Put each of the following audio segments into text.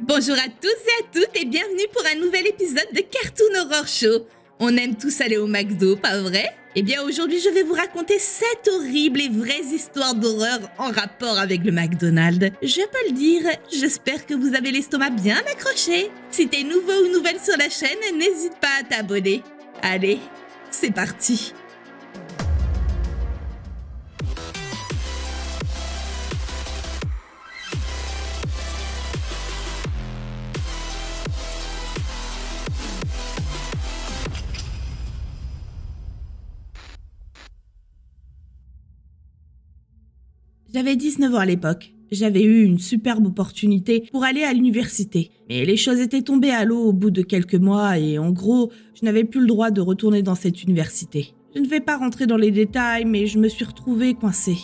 Bonjour à tous et à toutes et bienvenue pour un nouvel épisode de Cartoon Horror Show. On aime tous aller au McDo, pas vrai? Eh bien aujourd'hui je vais vous raconter 7 horribles et vraies histoires d'horreur en rapport avec le McDonald's. Je peux le dire, j'espère que vous avez l'estomac bien accroché. Si t'es nouveau ou nouvelle sur la chaîne, n'hésite pas à t'abonner. Allez, c'est parti. J'avais 19 ans à l'époque. J'avais eu une superbe opportunité pour aller à l'université. Mais les choses étaient tombées à l'eau au bout de quelques mois et en gros, je n'avais plus le droit de retourner dans cette université. Je ne vais pas rentrer dans les détails, mais je me suis retrouvée coincée.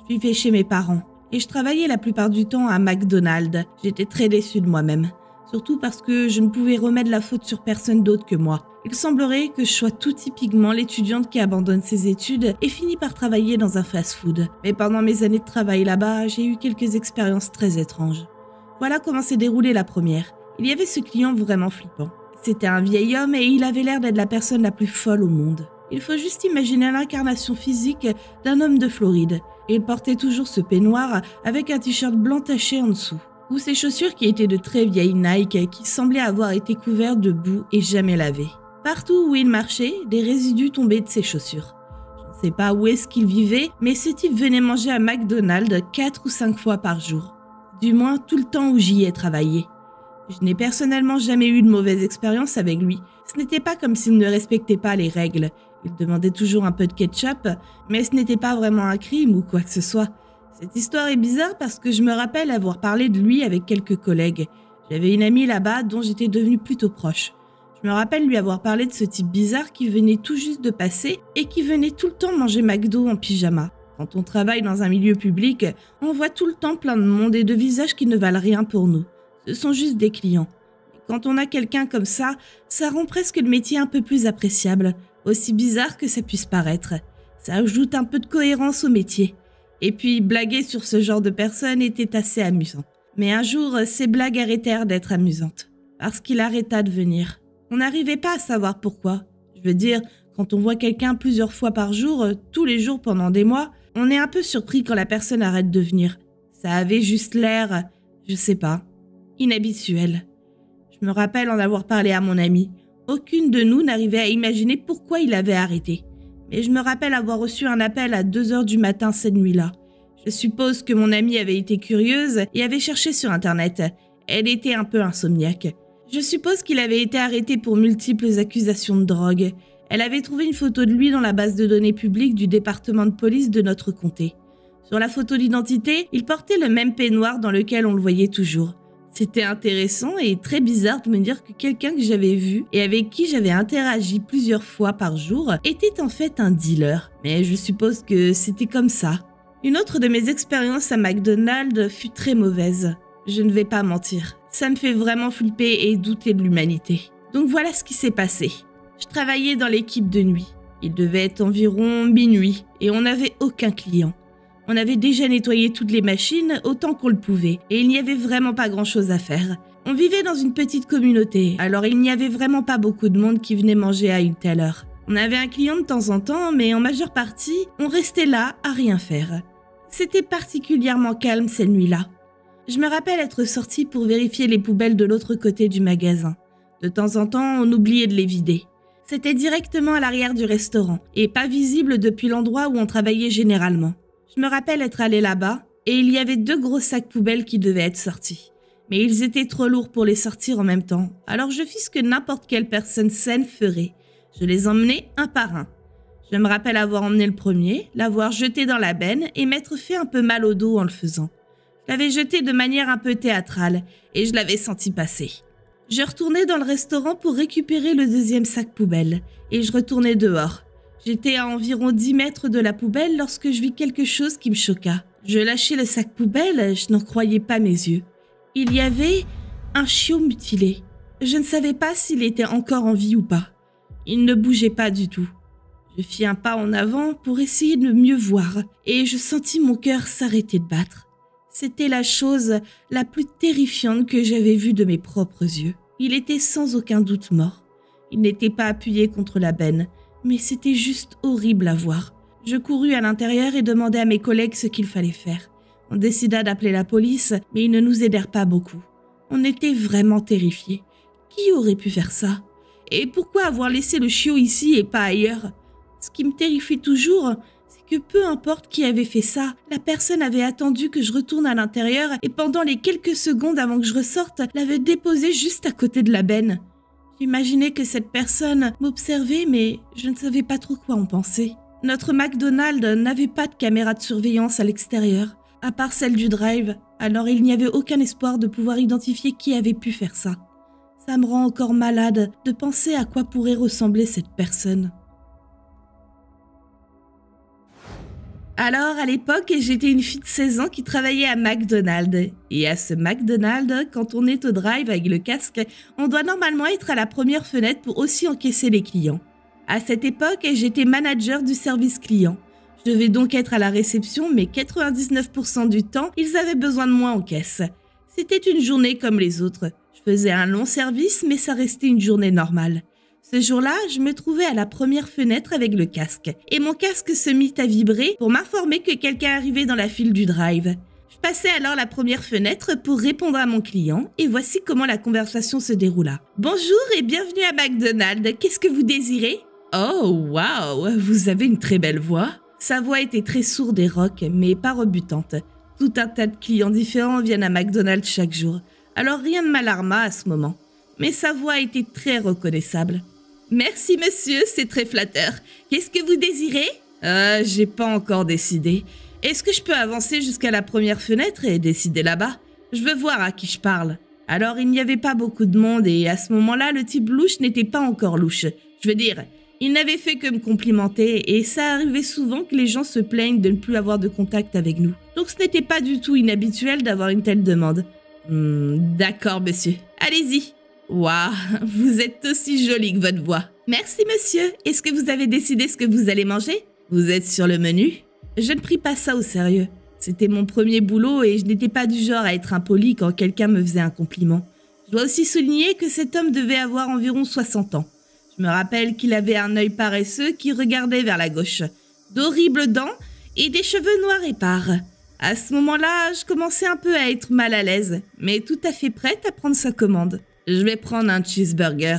Je vivais chez mes parents et je travaillais la plupart du temps à McDonald's. J'étais très déçue de moi-même. Surtout parce que je ne pouvais remettre la faute sur personne d'autre que moi. Il semblerait que je sois tout typiquement l'étudiante qui abandonne ses études et finit par travailler dans un fast-food. Mais pendant mes années de travail là-bas, j'ai eu quelques expériences très étranges. Voilà comment s'est déroulée la première. Il y avait ce client vraiment flippant. C'était un vieil homme et il avait l'air d'être la personne la plus folle au monde. Il faut juste imaginer l'incarnation physique d'un homme de Floride. Et il portait toujours ce peignoir avec un t-shirt blanc taché en dessous. Ou ses chaussures qui étaient de très vieilles Nike qui semblaient avoir été couvertes de boue et jamais lavées. Partout où il marchait, des résidus tombaient de ses chaussures. Je ne sais pas où est-ce qu'il vivait, mais ce type venait manger à McDonald's 4 ou 5 fois par jour. Du moins tout le temps où j'y ai travaillé. Je n'ai personnellement jamais eu de mauvaise expérience avec lui. Ce n'était pas comme s'il ne respectait pas les règles. Il demandait toujours un peu de ketchup, mais ce n'était pas vraiment un crime ou quoi que ce soit. Cette histoire est bizarre parce que je me rappelle avoir parlé de lui avec quelques collègues. J'avais une amie là-bas dont j'étais devenue plutôt proche. Je me rappelle lui avoir parlé de ce type bizarre qui venait tout juste de passer et qui venait tout le temps manger McDo en pyjama. Quand on travaille dans un milieu public, on voit tout le temps plein de monde et de visages qui ne valent rien pour nous. Ce sont juste des clients. Et quand on a quelqu'un comme ça rend presque le métier un peu plus appréciable, aussi bizarre que ça puisse paraître. Ça ajoute un peu de cohérence au métier. Et puis, blaguer sur ce genre de personnes était assez amusant. Mais un jour, ces blagues arrêtèrent d'être amusantes. Parce qu'il arrêta de venir. On n'arrivait pas à savoir pourquoi. Je veux dire, quand on voit quelqu'un plusieurs fois par jour, tous les jours pendant des mois, on est un peu surpris quand la personne arrête de venir. Ça avait juste l'air, je sais pas, inhabituel. Je me rappelle en avoir parlé à mon ami. Aucune de nous n'arrivait à imaginer pourquoi il avait arrêté. Mais je me rappelle avoir reçu un appel à 2h du matin cette nuit-là. Je suppose que mon amie avait été curieuse et avait cherché sur Internet. Elle était un peu insomniaque. Je suppose qu'il avait été arrêté pour multiples accusations de drogue. Elle avait trouvé une photo de lui dans la base de données publique du département de police de notre comté. Sur la photo d'identité, il portait le même peignoir dans lequel on le voyait toujours. C'était intéressant et très bizarre de me dire que quelqu'un que j'avais vu et avec qui j'avais interagi plusieurs fois par jour était en fait un dealer. Mais je suppose que c'était comme ça. Une autre de mes expériences à McDonald's fut très mauvaise. Je ne vais pas mentir. Ça me fait vraiment flipper et douter de l'humanité. Donc voilà ce qui s'est passé. Je travaillais dans l'équipe de nuit. Il devait être environ minuit et on n'avait aucun client. On avait déjà nettoyé toutes les machines autant qu'on le pouvait et il n'y avait vraiment pas grand-chose à faire. On vivait dans une petite communauté, alors il n'y avait vraiment pas beaucoup de monde qui venait manger à une telle heure. On avait un client de temps en temps, mais en majeure partie, on restait là à rien faire. C'était particulièrement calme cette nuit-là. Je me rappelle être sortie pour vérifier les poubelles de l'autre côté du magasin. De temps en temps, on oubliait de les vider. C'était directement à l'arrière du restaurant et pas visible depuis l'endroit où on travaillait généralement. Je me rappelle être allée là-bas et il y avait 2 gros sacs poubelles qui devaient être sortis. Mais ils étaient trop lourds pour les sortir en même temps, alors je fis ce que n'importe quelle personne saine ferait. Je les emmenais un par un. Je me rappelle avoir emmené le premier, l'avoir jeté dans la benne et m'être fait un peu mal au dos en le faisant. Je l'avais jeté de manière un peu théâtrale et je l'avais senti passer. Je retournais dans le restaurant pour récupérer le 2e sac poubelle et je retournais dehors. J'étais à environ 10 mètres de la poubelle lorsque je vis quelque chose qui me choqua. Je lâchai le sac poubelle, je n'en croyais pas mes yeux. Il y avait un chiot mutilé. Je ne savais pas s'il était encore en vie ou pas. Il ne bougeait pas du tout. Je fis un pas en avant pour essayer de mieux voir et je sentis mon cœur s'arrêter de battre. C'était la chose la plus terrifiante que j'avais vue de mes propres yeux. Il était sans aucun doute mort. Il n'était pas appuyé contre la benne, mais c'était juste horrible à voir. Je courus à l'intérieur et demandai à mes collègues ce qu'il fallait faire. On décida d'appeler la police, mais ils ne nous aidèrent pas beaucoup. On était vraiment terrifiés. Qui aurait pu faire ça? Et pourquoi avoir laissé le chiot ici et pas ailleurs? Ce qui me terrifie toujours, c'est que peu importe qui avait fait ça, la personne avait attendu que je retourne à l'intérieur et pendant les quelques secondes avant que je ressorte, l'avait déposé juste à côté de la benne. J'imaginais que cette personne m'observait, mais je ne savais pas trop quoi en penser. Notre McDonald's n'avait pas de caméra de surveillance à l'extérieur, à part celle du drive, alors il n'y avait aucun espoir de pouvoir identifier qui avait pu faire ça. Ça me rend encore malade de penser à quoi pourrait ressembler cette personne. Alors, à l'époque, j'étais une fille de 16 ans qui travaillait à McDonald's. Et à ce McDonald's, quand on est au drive avec le casque, on doit normalement être à la première fenêtre pour aussi encaisser les clients. À cette époque, j'étais manager du service client. Je devais donc être à la réception, mais 99% du temps, ils avaient besoin de moi en caisse. C'était une journée comme les autres. Je faisais un long service, mais ça restait une journée normale. Ce jour-là, je me trouvais à la première fenêtre avec le casque. Et mon casque se mit à vibrer pour m'informer que quelqu'un arrivait dans la file du drive. Je passais alors la première fenêtre pour répondre à mon client et voici comment la conversation se déroula. « Bonjour et bienvenue à McDonald's. Qu'est-ce que vous désirez ?»« Oh, waouh, vous avez une très belle voix. » Sa voix était très sourde et rauque, mais pas rebutante. Tout un tas de clients différents viennent à McDonald's chaque jour. Alors rien ne m'alarma à ce moment. Mais sa voix était très reconnaissable. « Merci monsieur, c'est très flatteur. Qu'est-ce que vous désirez ?»« J'ai pas encore décidé. Est-ce que je peux avancer jusqu'à la première fenêtre et décider là-bas? Je veux voir à qui je parle. » Alors il n'y avait pas beaucoup de monde et à ce moment-là, le type louche n'était pas encore louche. Je veux dire, il n'avait fait que me complimenter et ça arrivait souvent que les gens se plaignent de ne plus avoir de contact avec nous. Donc ce n'était pas du tout inhabituel d'avoir une telle demande. « D'accord monsieur, allez-y. » Waouh, vous êtes aussi jolie que votre voix. Merci monsieur, est-ce que vous avez décidé ce que vous allez manger? Vous êtes sur le menu? Je ne pris pas ça au sérieux. C'était mon premier boulot et je n'étais pas du genre à être impoli quand quelqu'un me faisait un compliment. Je dois aussi souligner que cet homme devait avoir environ 60 ans. Je me rappelle qu'il avait un œil paresseux qui regardait vers la gauche, d'horribles dents et des cheveux noirs épars. À ce moment-là, je commençais un peu à être mal à l'aise, mais tout à fait prête à prendre sa commande. Je vais prendre un cheeseburger.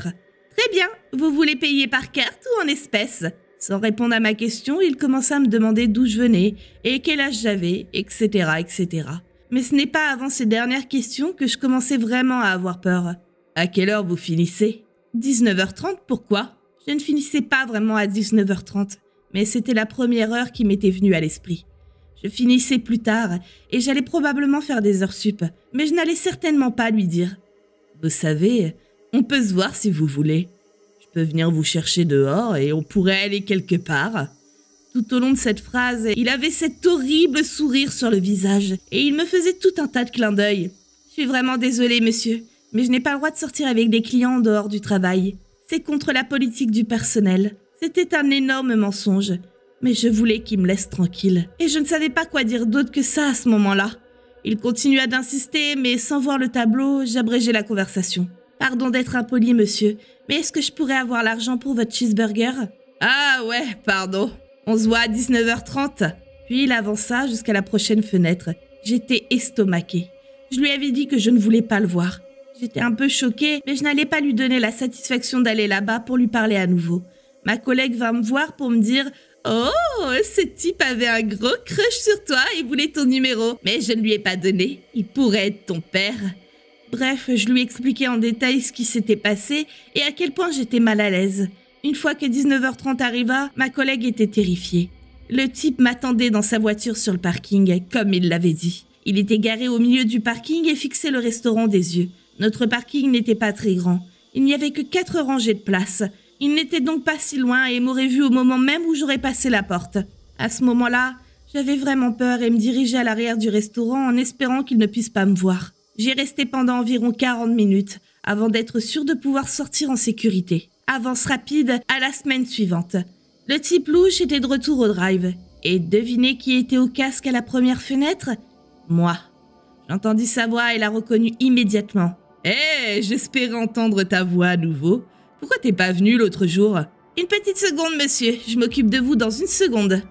Très bien, vous voulez payer par carte ou en espèces? Sans répondre à ma question, il commença à me demander d'où je venais et quel âge j'avais, etc., etc. Mais ce n'est pas avant ces dernières questions que je commençais vraiment à avoir peur. À quelle heure vous finissez? 19h30, pourquoi? Je ne finissais pas vraiment à 19h30, mais c'était la première heure qui m'était venue à l'esprit. Je finissais plus tard et j'allais probablement faire des heures sup, mais je n'allais certainement pas lui dire. Vous savez, on peut se voir si vous voulez. Je peux venir vous chercher dehors et on pourrait aller quelque part. Tout au long de cette phrase, il avait cet horrible sourire sur le visage et il me faisait tout un tas de clins d'œil. Je suis vraiment désolée, monsieur, mais je n'ai pas le droit de sortir avec des clients en dehors du travail. C'est contre la politique du personnel. C'était un énorme mensonge, mais je voulais qu'il me laisse tranquille. Et je ne savais pas quoi dire d'autre que ça à ce moment-là. Il continua d'insister, mais sans voir le tableau, j'abrégeai la conversation. « Pardon d'être impoli, monsieur, mais est-ce que je pourrais avoir l'argent pour votre cheeseburger ?»« Ah ouais, pardon. On se voit à 19h30. » Puis il avança jusqu'à la prochaine fenêtre. J'étais estomaquée. Je lui avais dit que je ne voulais pas le voir. J'étais un peu choquée, mais je n'allais pas lui donner la satisfaction d'aller là-bas pour lui parler à nouveau. Ma collègue vint me voir pour me dire « Oh, ce type avait un gros crush sur toi et voulait ton numéro, mais je ne lui ai pas donné. Il pourrait être ton père. » Bref, je lui expliquai en détail ce qui s'était passé et à quel point j'étais mal à l'aise. Une fois que 19h30 arriva, ma collègue était terrifiée. Le type m'attendait dans sa voiture sur le parking, comme il l'avait dit. Il était garé au milieu du parking et fixait le restaurant des yeux. Notre parking n'était pas très grand. Il n'y avait que 4 rangées de places. Il n'était donc pas si loin et m'aurait vu au moment même où j'aurais passé la porte. À ce moment-là, j'avais vraiment peur et me dirigeais à l'arrière du restaurant en espérant qu'il ne puisse pas me voir. J'y restais pendant environ 40 minutes avant d'être sûre de pouvoir sortir en sécurité. Avance rapide à la semaine suivante. Le type louche était de retour au drive. Et devinez qui était au casque à la première fenêtre? Moi. J'entendis sa voix et la reconnus immédiatement. « Hé, j'espérais entendre ta voix à nouveau. Pourquoi t'es pas venu l'autre jour ?»« Une petite seconde, monsieur. Je m'occupe de vous dans une seconde. »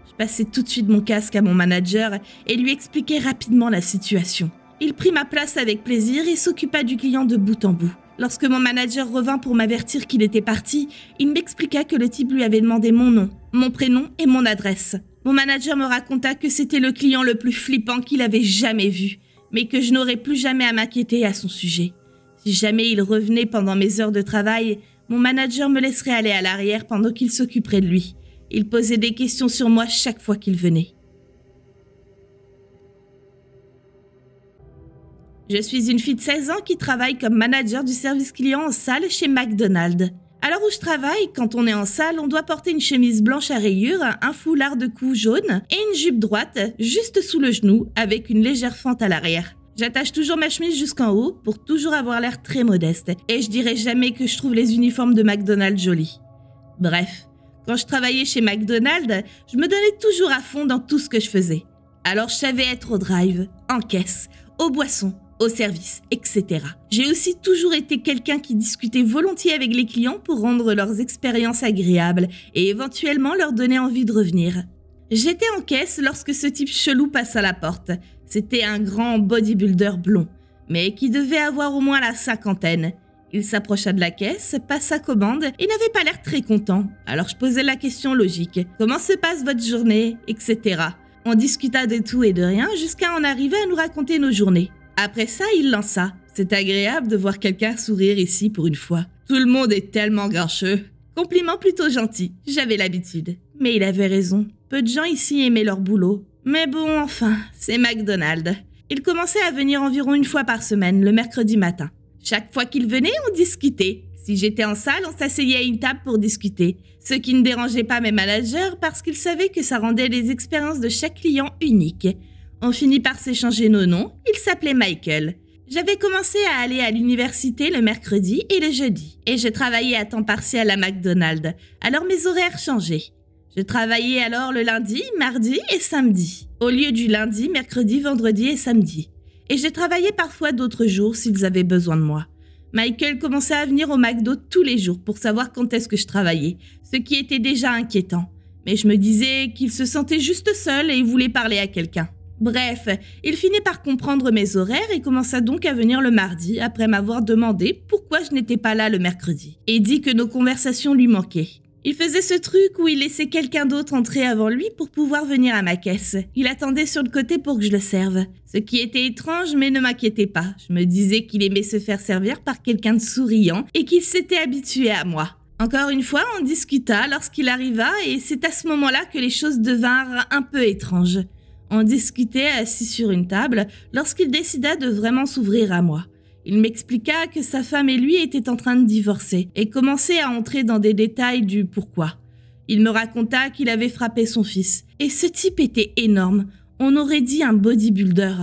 Je passai tout de suite mon casque à mon manager et lui expliquai rapidement la situation. Il prit ma place avec plaisir et s'occupa du client de bout en bout. Lorsque mon manager revint pour m'avertir qu'il était parti, il m'expliqua que le type lui avait demandé mon nom, mon prénom et mon adresse. Mon manager me raconta que c'était le client le plus flippant qu'il avait jamais vu, mais que je n'aurais plus jamais à m'inquiéter à son sujet. Si jamais il revenait pendant mes heures de travail, mon manager me laisserait aller à l'arrière pendant qu'il s'occuperait de lui. Il posait des questions sur moi chaque fois qu'il venait. Je suis une fille de 16 ans qui travaille comme manager du service client en salle chez McDonald's. À l'heure où je travaille, quand on est en salle, on doit porter une chemise blanche à rayures, un foulard de cou jaune et une jupe droite, juste sous le genou, avec une légère fente à l'arrière. J'attache toujours ma chemise jusqu'en haut pour toujours avoir l'air très modeste, et je dirais jamais que je trouve les uniformes de McDonald's jolis. Bref, quand je travaillais chez McDonald's, je me donnais toujours à fond dans tout ce que je faisais. Alors je savais être au drive, en caisse, aux boissons, au service, etc. J'ai aussi toujours été quelqu'un qui discutait volontiers avec les clients pour rendre leurs expériences agréables et éventuellement leur donner envie de revenir. J'étais en caisse lorsque ce type chelou passe à la porte. C'était un grand bodybuilder blond, mais qui devait avoir au moins la cinquantaine. Il s'approcha de la caisse, passe sa commande et n'avait pas l'air très content. Alors je posais la question logique. Comment se passe votre journée, etc. On discuta de tout et de rien jusqu'à en arriver à nous raconter nos journées. Après ça, il lança. C'est agréable de voir quelqu'un sourire ici pour une fois. Tout le monde est tellement grincheux. Compliment plutôt gentil, j'avais l'habitude. Mais il avait raison. Peu de gens ici aimaient leur boulot. Mais bon, enfin, c'est McDonald's. Il commençait à venir environ une fois par semaine, le mercredi matin. Chaque fois qu'il venait, on discutait. Si j'étais en salle, on s'asseyait à une table pour discuter. Ce qui ne dérangeait pas mes managers parce qu'ils savaient que ça rendait les expériences de chaque client uniques. On finit par s'échanger nos noms. Il s'appelait Michael. J'avais commencé à aller à l'université le mercredi et le jeudi. Et je travaillais à temps partiel à McDonald's. Alors mes horaires changeaient. Je travaillais alors le lundi, mardi et samedi. Au lieu du lundi, mercredi, vendredi et samedi. Et je travaillais parfois d'autres jours s'ils avaient besoin de moi. Michael commençait à venir au McDo tous les jours pour savoir quand est-ce que je travaillais, ce qui était déjà inquiétant. Mais je me disais qu'il se sentait juste seul et il voulait parler à quelqu'un. Bref, il finit par comprendre mes horaires et commença donc à venir le mardi après m'avoir demandé pourquoi je n'étais pas là le mercredi et dit que nos conversations lui manquaient. Il faisait ce truc où il laissait quelqu'un d'autre entrer avant lui pour pouvoir venir à ma caisse. Il attendait sur le côté pour que je le serve. Ce qui était étrange mais ne m'inquiétait pas. Je me disais qu'il aimait se faire servir par quelqu'un de souriant et qu'il s'était habitué à moi. Encore une fois, on discuta lorsqu'il arriva et c'est à ce moment-là que les choses devinrent un peu étranges. On discutait assis sur une table lorsqu'il décida de vraiment s'ouvrir à moi. Il m'expliqua que sa femme et lui étaient en train de divorcer et commençait à entrer dans des détails du pourquoi. Il me raconta qu'il avait frappé son fils. Et ce type était énorme. On aurait dit un bodybuilder.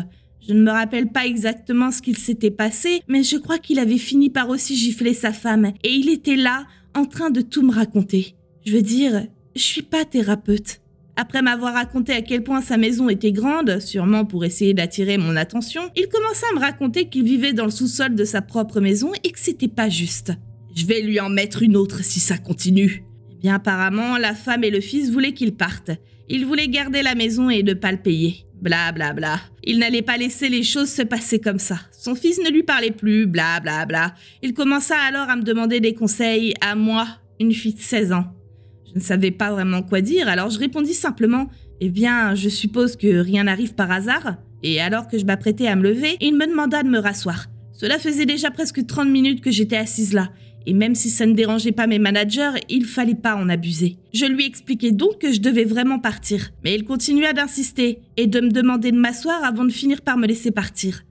Je ne me rappelle pas exactement ce qu'il s'était passé, mais je crois qu'il avait fini par aussi gifler sa femme. Et il était là, en train de tout me raconter. Je veux dire, je suis pas thérapeute. Après m'avoir raconté à quel point sa maison était grande, sûrement pour essayer d'attirer mon attention, il commença à me raconter qu'il vivait dans le sous-sol de sa propre maison et que c'était pas juste. Je vais lui en mettre une autre si ça continue. Eh bien apparemment, la femme et le fils voulaient qu'il parte. Ils voulaient garder la maison et ne pas le payer. Bla bla bla. Il n'allait pas laisser les choses se passer comme ça. Son fils ne lui parlait plus, bla bla bla. Il commença alors à me demander des conseils, à moi, une fille de 16 ans. Je ne savais pas vraiment quoi dire, alors je répondis simplement « Eh bien, je suppose que rien n'arrive par hasard ?» Et alors que je m'apprêtais à me lever, il me demanda de me rasseoir. Cela faisait déjà presque 30 minutes que j'étais assise là, et même si ça ne dérangeait pas mes managers, il fallait pas en abuser. Je lui expliquai donc que je devais vraiment partir, mais il continua d'insister et de me demander de m'asseoir avant de finir par me laisser partir.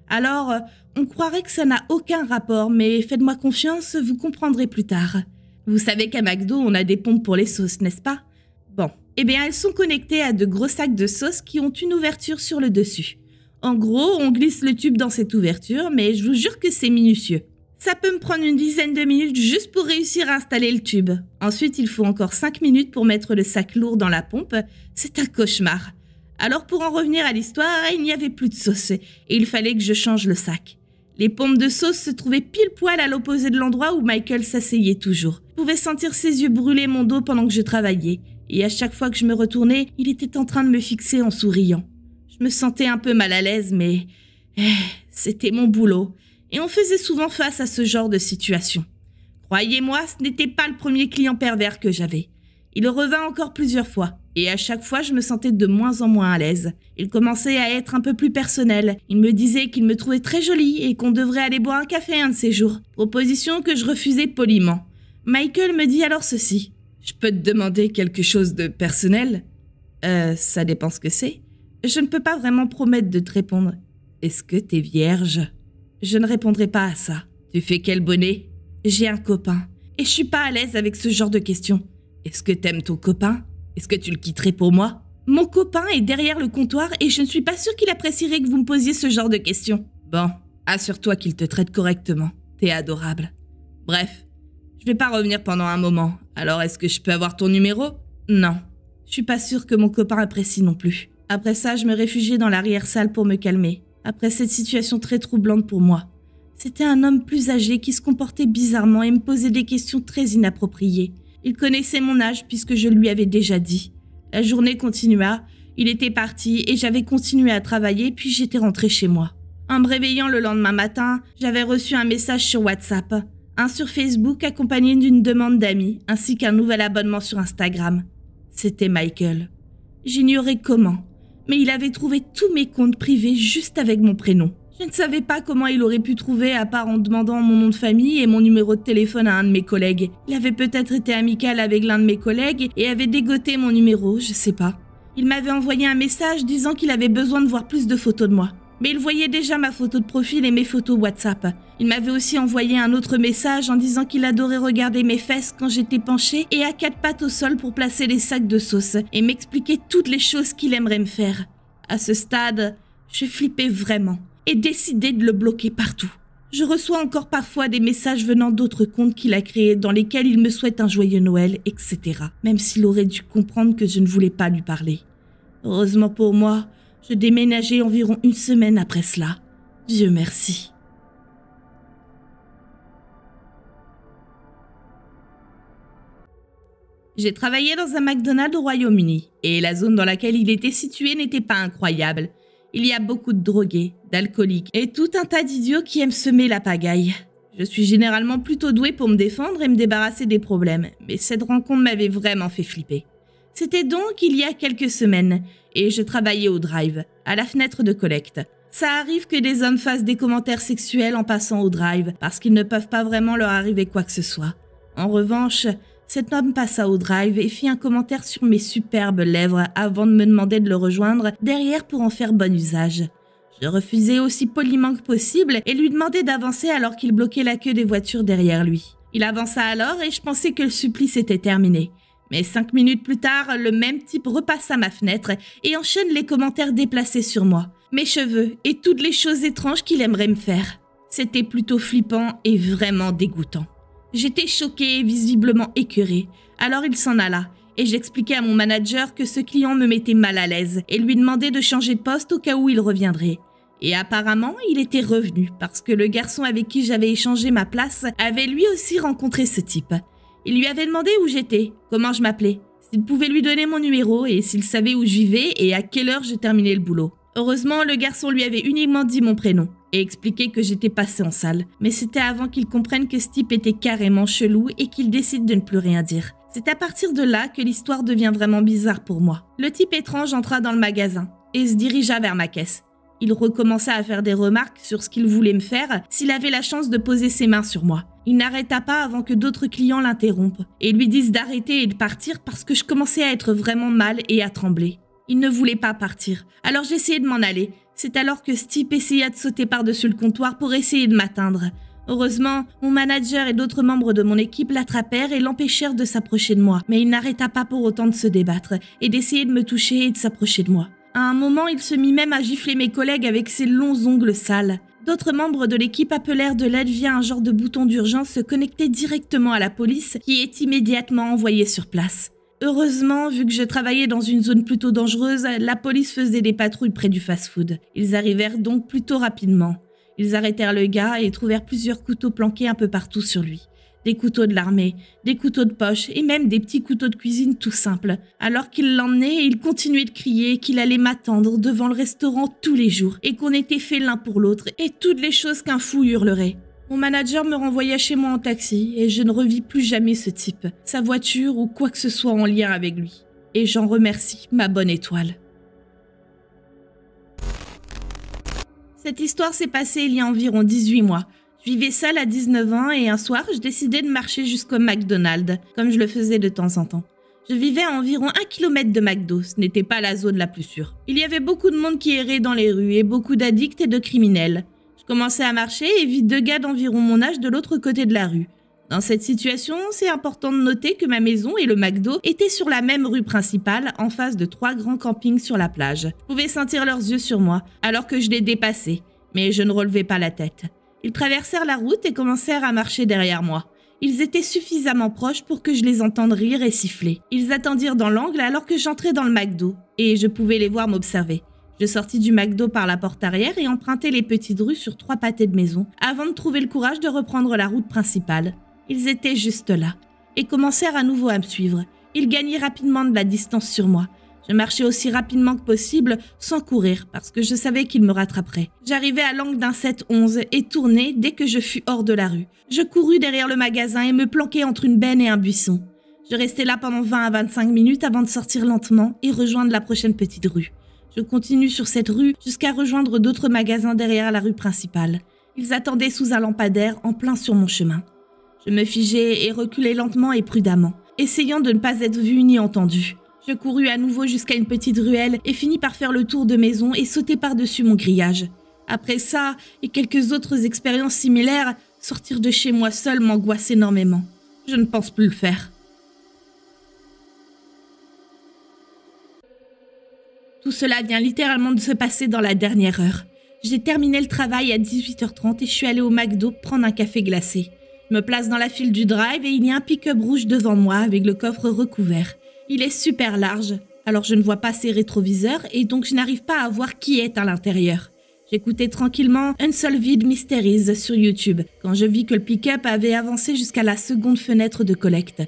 Alors, on croirait que ça n'a aucun rapport, mais faites-moi confiance, vous comprendrez plus tard. Vous savez qu'à McDo, on a des pompes pour les sauces, n'est-ce pas? Bon, eh bien, elles sont connectées à de gros sacs de sauce qui ont une ouverture sur le dessus. En gros, on glisse le tube dans cette ouverture, mais je vous jure que c'est minutieux. Ça peut me prendre une dizaine de minutes juste pour réussir à installer le tube. Ensuite, il faut encore 5 minutes pour mettre le sac lourd dans la pompe. C'est un cauchemar. Alors pour en revenir à l'histoire, il n'y avait plus de sauce et il fallait que je change le sac. Les pompes de sauce se trouvaient pile poil à l'opposé de l'endroit où Michael s'asseyait toujours. Je pouvais sentir ses yeux brûler mon dos pendant que je travaillais, et à chaque fois que je me retournais, il était en train de me fixer en souriant. Je me sentais un peu mal à l'aise, mais c'était mon boulot, et on faisait souvent face à ce genre de situation. Croyez-moi, ce n'était pas le premier client pervers que j'avais. Il revint encore plusieurs fois, et à chaque fois je me sentais de moins en moins à l'aise. Il commençait à être un peu plus personnel. Il me disait qu'il me trouvait très jolie et qu'on devrait aller boire un café un de ces jours. Proposition que je refusais poliment. Michael me dit alors ceci. « Je peux te demander quelque chose de personnel ?»« Ça dépend ce que c'est. Je ne peux pas vraiment promettre de te répondre. Est-ce que t'es vierge ?» Je ne répondrai pas à ça. « Tu fais quel bonnet ?»« J'ai un copain. Et je suis pas à l'aise avec ce genre de questions. » « Est-ce que t'aimes ton copain ? Est-ce que tu le quitterais pour moi ? » Mon copain est derrière le comptoir et je ne suis pas sûre qu'il apprécierait que vous me posiez ce genre de questions. Bon, assure-toi qu'il te traite correctement. T'es adorable. Bref, je vais pas revenir pendant un moment. Alors est-ce que je peux avoir ton numéro ? Non. Je suis pas sûre que mon copain apprécie non plus. Après ça, je me réfugiais dans l'arrière-salle pour me calmer. Après cette situation très troublante pour moi. C'était un homme plus âgé qui se comportait bizarrement et me posait des questions très inappropriées. Il connaissait mon âge puisque je lui avais déjà dit. La journée continua, il était parti et j'avais continué à travailler puis j'étais rentrée chez moi. En me réveillant le lendemain matin, j'avais reçu un message sur WhatsApp, un sur Facebook accompagné d'une demande d'amis ainsi qu'un nouvel abonnement sur Instagram. C'était Michael. J'ignorais comment, mais il avait trouvé tous mes comptes privés juste avec mon prénom. Je ne savais pas comment il aurait pu trouver à part en demandant mon nom de famille et mon numéro de téléphone à un de mes collègues. Il avait peut-être été amical avec l'un de mes collègues et avait dégoté mon numéro, je sais pas. Il m'avait envoyé un message disant qu'il avait besoin de voir plus de photos de moi. Mais il voyait déjà ma photo de profil et mes photos WhatsApp. Il m'avait aussi envoyé un autre message en disant qu'il adorait regarder mes fesses quand j'étais penchée et à quatre pattes au sol pour placer les sacs de sauce et m'expliquer toutes les choses qu'il aimerait me faire. À ce stade, je flippais vraiment et décidé de le bloquer partout. Je reçois encore parfois des messages venant d'autres comptes qu'il a créés dans lesquels il me souhaite un joyeux Noël, etc. Même s'il aurait dû comprendre que je ne voulais pas lui parler. Heureusement pour moi, je déménageais environ une semaine après cela. Dieu merci. J'ai travaillé dans un McDonald's au Royaume-Uni et la zone dans laquelle il était situé n'était pas incroyable. Il y a beaucoup de drogués, d'alcooliques et tout un tas d'idiots qui aiment semer la pagaille. Je suis généralement plutôt douée pour me défendre et me débarrasser des problèmes, mais cette rencontre m'avait vraiment fait flipper. C'était donc il y a quelques semaines et je travaillais au drive, à la fenêtre de collecte. Ça arrive que des hommes fassent des commentaires sexuels en passant au drive parce qu'ils ne peuvent pas vraiment leur arriver quoi que ce soit. En revanche, cet homme passa au drive et fit un commentaire sur mes superbes lèvres avant de me demander de le rejoindre derrière pour en faire bon usage. Je refusai aussi poliment que possible et lui demandai d'avancer alors qu'il bloquait la queue des voitures derrière lui. Il avança alors et je pensais que le supplice était terminé. Mais 5 minutes plus tard, le même type repasse à ma fenêtre et enchaîne les commentaires déplacés sur moi, mes cheveux et toutes les choses étranges qu'il aimerait me faire. C'était plutôt flippant et vraiment dégoûtant. J'étais choquée et visiblement écœurée, alors il s'en alla et j'expliquai à mon manager que ce client me mettait mal à l'aise et lui demandai de changer de poste au cas où il reviendrait. Et apparemment, il était revenu parce que le garçon avec qui j'avais échangé ma place avait lui aussi rencontré ce type. Il lui avait demandé où j'étais, comment je m'appelais, s'il pouvait lui donner mon numéro et s'il savait où je vivais et à quelle heure je terminais le boulot. Heureusement, le garçon lui avait uniquement dit mon prénom et expliqué que j'étais passée en salle. Mais c'était avant qu'il comprenne que ce type était carrément chelou et qu'il décide de ne plus rien dire. C'est à partir de là que l'histoire devient vraiment bizarre pour moi. Le type étrange entra dans le magasin et se dirigea vers ma caisse. Il recommença à faire des remarques sur ce qu'il voulait me faire s'il avait la chance de poser ses mains sur moi. Il n'arrêta pas avant que d'autres clients l'interrompent et lui disent d'arrêter et de partir parce que je commençais à être vraiment mal et à trembler. Il ne voulait pas partir, alors j'essayais de m'en aller. C'est alors que ce type essaya de sauter par-dessus le comptoir pour essayer de m'atteindre. Heureusement, mon manager et d'autres membres de mon équipe l'attrapèrent et l'empêchèrent de s'approcher de moi. Mais il n'arrêta pas pour autant de se débattre et d'essayer de me toucher et de s'approcher de moi. À un moment, il se mit même à gifler mes collègues avec ses longs ongles sales. D'autres membres de l'équipe appelèrent de l'aide via un genre de bouton d'urgence connecté directement à la police qui est immédiatement envoyée sur place. Heureusement, vu que je travaillais dans une zone plutôt dangereuse, la police faisait des patrouilles près du fast-food. Ils arrivèrent donc plutôt rapidement. Ils arrêtèrent le gars et trouvèrent plusieurs couteaux planqués un peu partout sur lui. Des couteaux de l'armée, des couteaux de poche et même des petits couteaux de cuisine tout simples. Alors qu'il l'emmenait, il continuait de crier qu'il allait m'attendre devant le restaurant tous les jours et qu'on était faits l'un pour l'autre et toutes les choses qu'un fou hurlerait. Mon manager me renvoya chez moi en taxi et je ne revis plus jamais ce type, sa voiture ou quoi que ce soit en lien avec lui. Et j'en remercie ma bonne étoile. Cette histoire s'est passée il y a environ 18 mois. Je vivais seule à 19 ans et un soir, je décidai de marcher jusqu'au McDonald's, comme je le faisais de temps en temps. Je vivais à environ 1 kilomètre de McDo, ce n'était pas la zone la plus sûre. Il y avait beaucoup de monde qui errait dans les rues et beaucoup d'addicts et de criminels. Je commençais à marcher et vis 2 gars d'environ mon âge de l'autre côté de la rue. Dans cette situation, c'est important de noter que ma maison et le McDo étaient sur la même rue principale, en face de 3 grands campings sur la plage. Je pouvais sentir leurs yeux sur moi, alors que je les dépassais, mais je ne relevais pas la tête. Ils traversèrent la route et commencèrent à marcher derrière moi. Ils étaient suffisamment proches pour que je les entende rire et siffler. Ils attendirent dans l'angle alors que j'entrais dans le McDo, et je pouvais les voir m'observer. Je sortis du McDo par la porte arrière et empruntai les petites rues sur 3 pâtés de maison, avant de trouver le courage de reprendre la route principale. Ils étaient juste là, et commencèrent à nouveau à me suivre. Ils gagnaient rapidement de la distance sur moi. Je marchais aussi rapidement que possible, sans courir, parce que je savais qu'ils me rattraperaient. J'arrivais à l'angle d'un 7-11 et tournai dès que je fus hors de la rue. Je courus derrière le magasin et me planquai entre une benne et un buisson. Je restai là pendant 20 à 25 minutes avant de sortir lentement et rejoindre la prochaine petite rue. Je continue sur cette rue jusqu'à rejoindre d'autres magasins derrière la rue principale. Ils attendaient sous un lampadaire en plein sur mon chemin. Je me figeai et reculai lentement et prudemment, essayant de ne pas être vue ni entendue. Je courus à nouveau jusqu'à une petite ruelle et finis par faire le tour de maison et sauter par-dessus mon grillage. Après ça, et quelques autres expériences similaires, sortir de chez moi seule m'angoisse énormément. Je ne pense plus le faire. Tout cela vient littéralement de se passer dans la dernière heure. J'ai terminé le travail à 18h30 et je suis allée au McDo prendre un café glacé. Je me place dans la file du drive et il y a un pick-up rouge devant moi avec le coffre recouvert. Il est super large, alors je ne vois pas ses rétroviseurs et donc je n'arrive pas à voir qui est à l'intérieur. J'écoutais tranquillement Unsolved Mysteries sur YouTube quand je vis que le pick-up avait avancé jusqu'à la seconde fenêtre de collecte.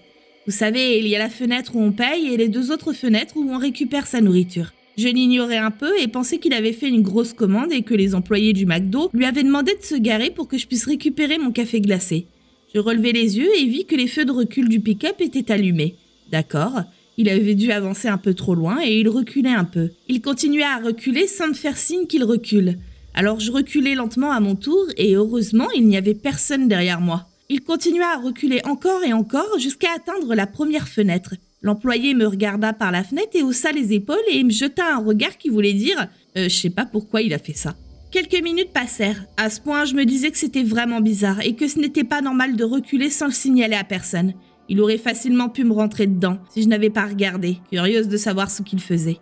Vous savez, il y a la fenêtre où on paye et les 2 autres fenêtres où on récupère sa nourriture. Je l'ignorais un peu et pensais qu'il avait fait une grosse commande et que les employés du McDo lui avaient demandé de se garer pour que je puisse récupérer mon café glacé. Je relevai les yeux et vis que les feux de recul du pick-up étaient allumés. D'accord. Il avait dû avancer un peu trop loin et il reculait un peu. Il continuait à reculer sans me faire signe qu'il recule. Alors je reculai lentement à mon tour et heureusement il n'y avait personne derrière moi. Il continua à reculer encore et encore jusqu'à atteindre la première fenêtre. L'employé me regarda par la fenêtre et haussa les épaules et me jeta un regard qui voulait dire « je sais pas pourquoi il a fait ça ». Quelques minutes passèrent. À ce point, je me disais que c'était vraiment bizarre et que ce n'était pas normal de reculer sans le signaler à personne. Il aurait facilement pu me rentrer dedans si je n'avais pas regardé, curieuse de savoir ce qu'il faisait.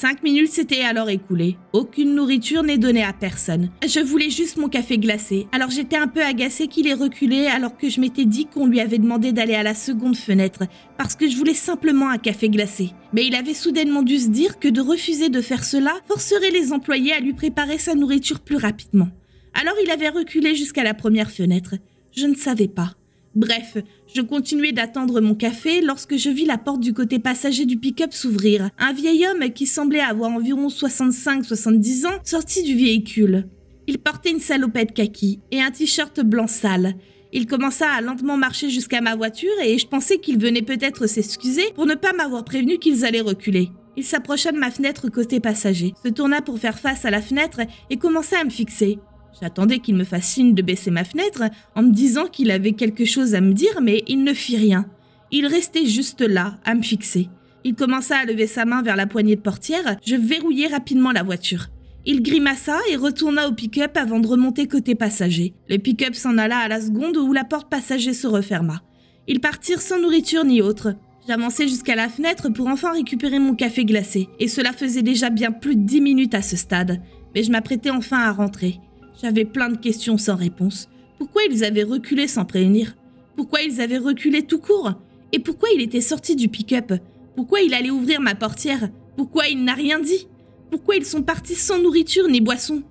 5 minutes s'étaient alors écoulées. Aucune nourriture n'est donnée à personne. Je voulais juste mon café glacé, alors j'étais un peu agacée qu'il ait reculé alors que je m'étais dit qu'on lui avait demandé d'aller à la seconde fenêtre parce que je voulais simplement un café glacé. Mais il avait soudainement dû se dire que de refuser de faire cela forcerait les employés à lui préparer sa nourriture plus rapidement. Alors il avait reculé jusqu'à la première fenêtre. Je ne savais pas. Bref, je continuais d'attendre mon café lorsque je vis la porte du côté passager du pick-up s'ouvrir. Un vieil homme qui semblait avoir environ 65-70 ans sortit du véhicule. Il portait une salopette kaki et un t-shirt blanc sale. Il commença à lentement marcher jusqu'à ma voiture et je pensais qu'il venait peut-être s'excuser pour ne pas m'avoir prévenu qu'ils allaient reculer. Il s'approcha de ma fenêtre côté passager, se tourna pour faire face à la fenêtre et commença à me fixer. J'attendais qu'il me fasse signe de baisser ma fenêtre en me disant qu'il avait quelque chose à me dire, mais il ne fit rien. Il restait juste là, à me fixer. Il commença à lever sa main vers la poignée de portière. Je verrouillai rapidement la voiture. Il grimaça et retourna au pick-up avant de remonter côté passager. Le pick-up s'en alla à la seconde où la porte passager se referma. Ils partirent sans nourriture ni autre. J'avançai jusqu'à la fenêtre pour enfin récupérer mon café glacé. Et cela faisait déjà bien plus de 10 minutes à ce stade. Mais je m'apprêtais enfin à rentrer. J'avais plein de questions sans réponse. Pourquoi ils avaient reculé sans prévenir? Pourquoi ils avaient reculé tout court? Et pourquoi il était sorti du pick-up? Pourquoi il allait ouvrir ma portière? Pourquoi il n'a rien dit? Pourquoi ils sont partis sans nourriture ni boisson?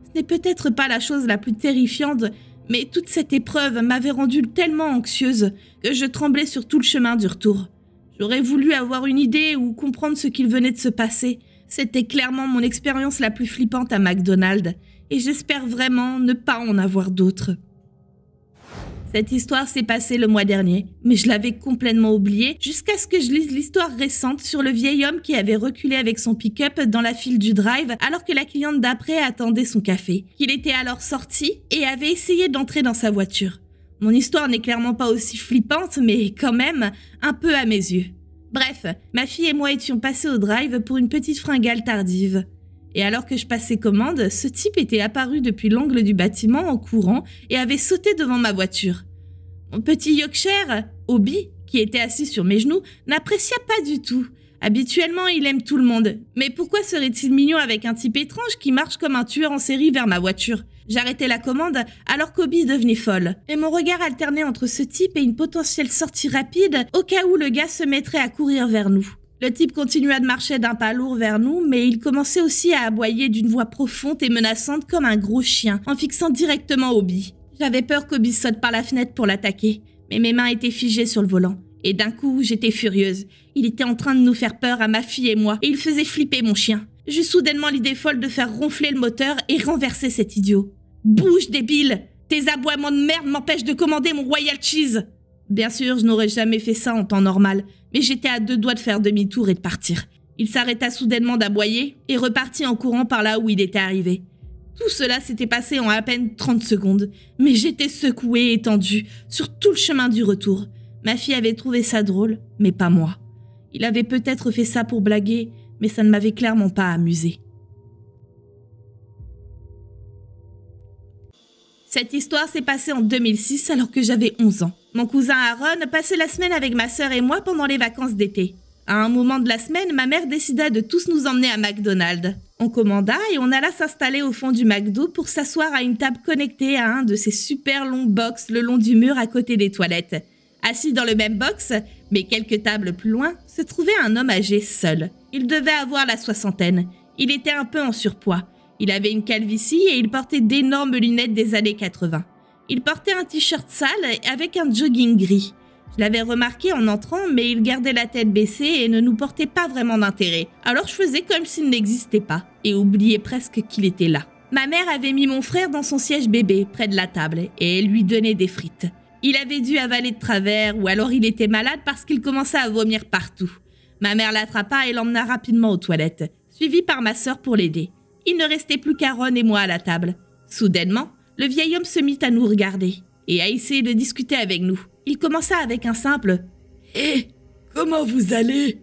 Ce n'est peut-être pas la chose la plus terrifiante, mais toute cette épreuve m'avait rendue tellement anxieuse que je tremblais sur tout le chemin du retour. J'aurais voulu avoir une idée ou comprendre ce qu'il venait de se passer. C'était clairement mon expérience la plus flippante à McDonald's, et j'espère vraiment ne pas en avoir d'autres. Cette histoire s'est passée le mois dernier, mais je l'avais complètement oubliée jusqu'à ce que je lise l'histoire récente sur le vieil homme qui avait reculé avec son pick-up dans la file du drive alors que la cliente d'après attendait son café, qu'il était alors sorti et avait essayé d'entrer dans sa voiture. Mon histoire n'est clairement pas aussi flippante, mais quand même un peu à mes yeux. Bref, ma fille et moi étions passés au drive pour une petite fringale tardive. Et alors que je passais commande, ce type était apparu depuis l'angle du bâtiment en courant et avait sauté devant ma voiture. Mon petit Yorkshire, Obi, qui était assis sur mes genoux, n'apprécia pas du tout. Habituellement, il aime tout le monde. Mais pourquoi serait-il mignon avec un type étrange qui marche comme un tueur en série vers ma voiture? J'arrêtais la commande alors qu'Obi devenait folle. Et mon regard alternait entre ce type et une potentielle sortie rapide au cas où le gars se mettrait à courir vers nous. Le type continua de marcher d'un pas lourd vers nous, mais il commençait aussi à aboyer d'une voix profonde et menaçante comme un gros chien, en fixant directement Obi. J'avais peur qu'Obi saute par la fenêtre pour l'attaquer, mais mes mains étaient figées sur le volant. Et d'un coup, j'étais furieuse. Il était en train de nous faire peur à ma fille et moi, et il faisait flipper mon chien. J'eus soudainement l'idée folle de faire ronfler le moteur et renverser cet idiot. « Bouge, débile! Tes aboiements de merde m'empêchent de commander mon Royal Cheese !» Bien sûr, je n'aurais jamais fait ça en temps normal, mais j'étais à 2 doigts de faire demi-tour et de partir. Il s'arrêta soudainement d'aboyer et repartit en courant par là où il était arrivé. Tout cela s'était passé en à peine 30 secondes, mais j'étais secouée et tendue sur tout le chemin du retour. Ma fille avait trouvé ça drôle, mais pas moi. Il avait peut-être fait ça pour blaguer, mais ça ne m'avait clairement pas amusée. Cette histoire s'est passée en 2006 alors que j'avais 11 ans. Mon cousin Aaron passait la semaine avec ma sœur et moi pendant les vacances d'été. À un moment de la semaine, ma mère décida de tous nous emmener à McDonald's. On commanda et on alla s'installer au fond du McDo pour s'asseoir à une table connectée à un de ces super longs box le long du mur à côté des toilettes. Assis dans le même box, mais quelques tables plus loin, se trouvait un homme âgé seul. Il devait avoir la soixantaine. Il était un peu en surpoids. Il avait une calvitie et il portait d'énormes lunettes des années 80. Il portait un t-shirt sale avec un jogging gris. Je l'avais remarqué en entrant, mais il gardait la tête baissée et ne nous portait pas vraiment d'intérêt. Alors je faisais comme s'il n'existait pas et oubliais presque qu'il était là. Ma mère avait mis mon frère dans son siège bébé près de la table et elle lui donnait des frites. Il avait dû avaler de travers ou alors il était malade parce qu'il commençait à vomir partout. Ma mère l'attrapa et l'emmena rapidement aux toilettes, suivie par ma sœur pour l'aider. Il ne restait plus qu'Aaron et moi à la table. Soudainement, le vieil homme se mit à nous regarder et à essayer de discuter avec nous. Il commença avec un simple « Hé, comment vous allez ?»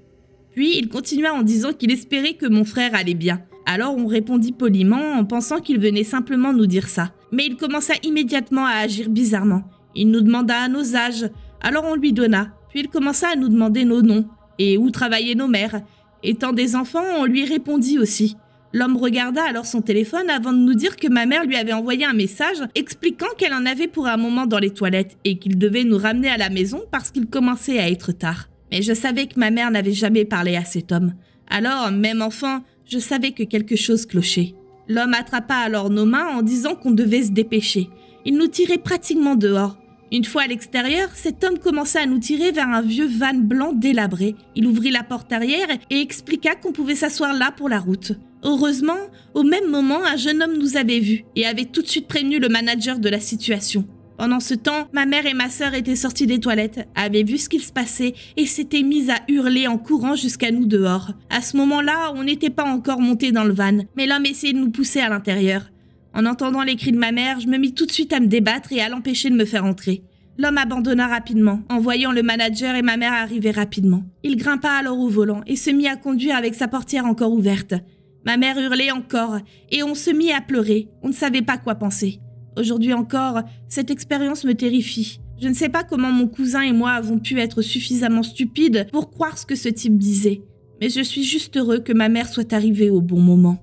Puis il continua en disant qu'il espérait que mon frère allait bien. Alors on répondit poliment en pensant qu'il venait simplement nous dire ça. Mais il commença immédiatement à agir bizarrement. Il nous demanda nos âges, alors on lui donna. Puis il commença à nous demander nos noms et où travaillaient nos mères. Étant des enfants, on lui répondit aussi. L'homme regarda alors son téléphone avant de nous dire que ma mère lui avait envoyé un message expliquant qu'elle en avait pour un moment dans les toilettes et qu'il devait nous ramener à la maison parce qu'il commençait à être tard. Mais je savais que ma mère n'avait jamais parlé à cet homme. Alors, même enfant, je savais que quelque chose clochait. L'homme attrapa alors nos mains en disant qu'on devait se dépêcher. Il nous tirait pratiquement dehors. Une fois à l'extérieur, cet homme commença à nous tirer vers un vieux van blanc délabré. Il ouvrit la porte arrière et expliqua qu'on pouvait s'asseoir là pour la route. Heureusement, au même moment, un jeune homme nous avait vus et avait tout de suite prévenu le manager de la situation. Pendant ce temps, ma mère et ma sœur étaient sorties des toilettes, avaient vu ce qu'il se passait et s'étaient mises à hurler en courant jusqu'à nous dehors. À ce moment-là, on n'était pas encore montés dans le van, mais l'homme essayait de nous pousser à l'intérieur. En entendant les cris de ma mère, je me mis tout de suite à me débattre et à l'empêcher de me faire entrer. L'homme abandonna rapidement, en voyant le manager et ma mère arriver rapidement. Il grimpa alors au volant et se mit à conduire avec sa portière encore ouverte. Ma mère hurlait encore et on se mit à pleurer. On ne savait pas quoi penser. Aujourd'hui encore, cette expérience me terrifie. Je ne sais pas comment mon cousin et moi avons pu être suffisamment stupides pour croire ce que ce type disait. Mais je suis juste heureux que ma mère soit arrivée au bon moment.